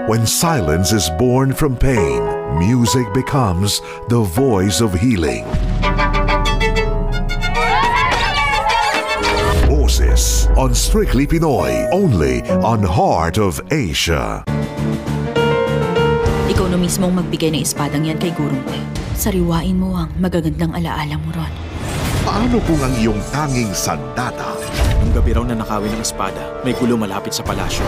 When silence is born from pain, music becomes the voice of healing. Boses on Strictly Pinoy, only on Heart of Asia. Ikaw na mismong magbigay ng espadang yan kay gurong ko. Sariwain mo ang magagandang alaala mo ron. Paano kung ang iyong tanging sandata? Nung gabi raw na nakawin ng espada, may gulo malapit sa palasyo.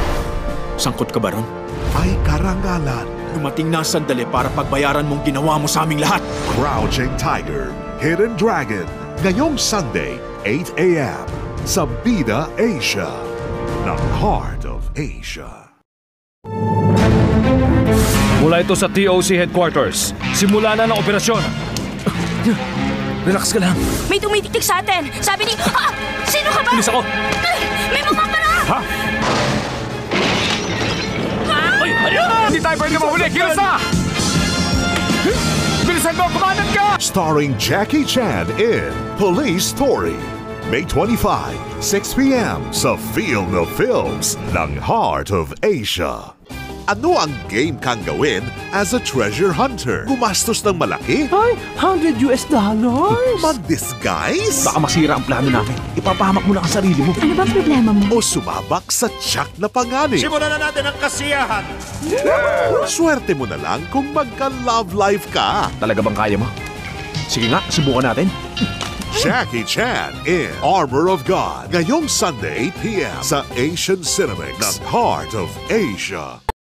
Sangkot ka ba ron? Ay karangalan. Dumating na ang sandali para pagbayaran mong ginawa mo sa aming lahat. Crouching Tiger, Hidden Dragon. Ngayong Sunday, 8 a.m. sa Bida Asia ng Heart of Asia. Mula ito sa TOC Headquarters. Simula na ng operasyon. Relax ka lang. May tumitiktik sa atin! Sabi ni... Ah! Sino ka ba? Bilis ako! May mamamara! Ha? Ay! Ayun! Hindi tayo pwede mahuli! Kilos na! Bilisan mo! Kumanan ka! Starring Jackie Chan in Police Story. May 25, 6 p.m. sa Feel the Films ng Heart of Asia. Ano ang game kang gawin as a treasure hunter? Gumastos ng malaki? Ay, $100 US. Mag-disguise? Baka masira ang plano namin. Ipapahamak mo lang ang sarili mo. Ano ba problema mo? O sumabak sa tiyak na panganib? Simulan na natin ang kasiyahan! Swerte mo na lang kung magka-love life ka. Talaga bang kaya mo? Sige nga, subukan natin. Jackie Chan in Armor of God. Ngayong Sunday, 8 p.m. sa Asian Cinemax ng Heart of Asia.